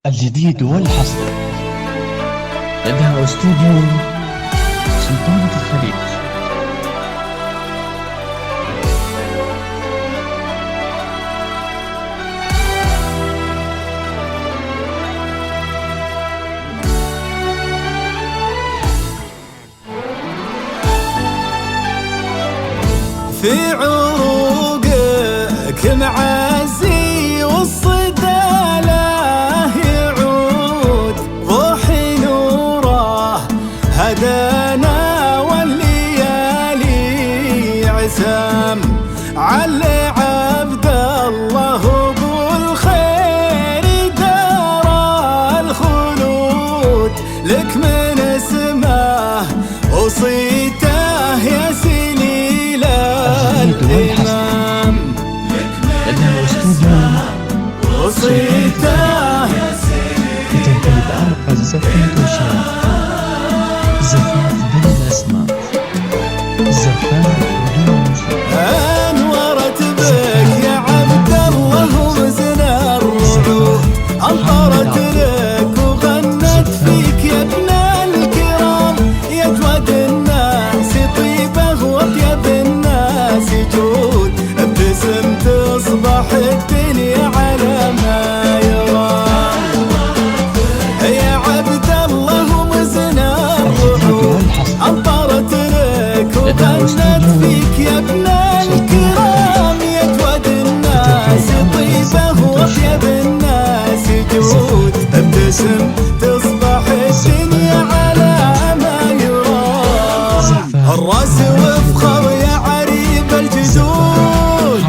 الجديد والحصري لدى استوديو سلطنة الخليج. في عروقك معزي والصدى له يعود ضحي نوره هدانا والليالي عسام علي عبد الله بالخير دار الخلود لك من اسمه وصيته يا سليل الإمام لدى استوديو وصيته لتنقل بأرقى الزفاف وشاف زفاف بين الأسماء زفاف بدون موسيقى. انورت بك يا عبد الله وزن الرعود امطرت لك وغنت فيك يا ابن الكرام يا جواد الناس طيبه واطيب الناس جود ابتسم تصبح الدنيا على ما يرام يا عبد الله وزن الرعود امطرت لك وغنت فيك يا ابن الكرام يا جواد الناس طيبه واطيب الناس جود ابتسم تصبح الدنيا على ما يرام الراس وفخر يا عريب الجدود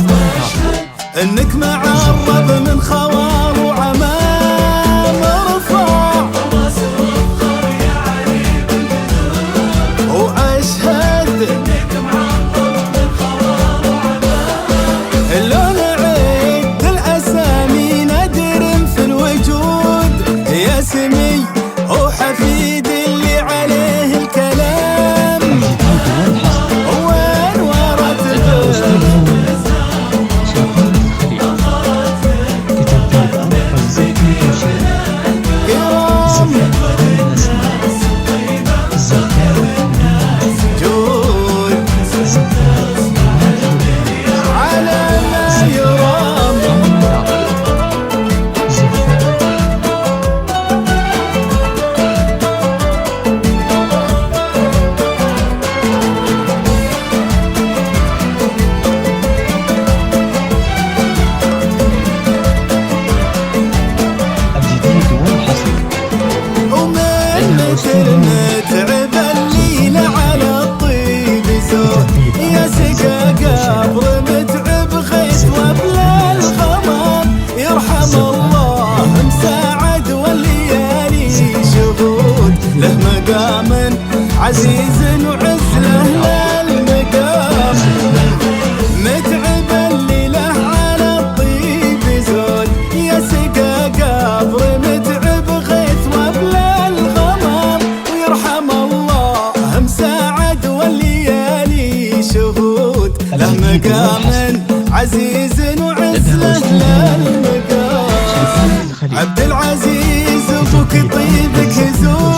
انك معرب من خوار وعمام ارفع واشهد لون عيد الاسامي نادر في الوجود يا سمي وحفيد اللي عليه الكلام وين ورد نتعب الليل على الطيب زود يا سقا قبر متعب غيث وبلا الغمام يرحم الله مساعد والليالي شهود له مقام عزيز وعز له المقام متعب الليل على الطيب زود يا سقا قبر متعب غيث وبلا له مقام عزيز وعز له المقام عبد العزيز ابوك طيبك زود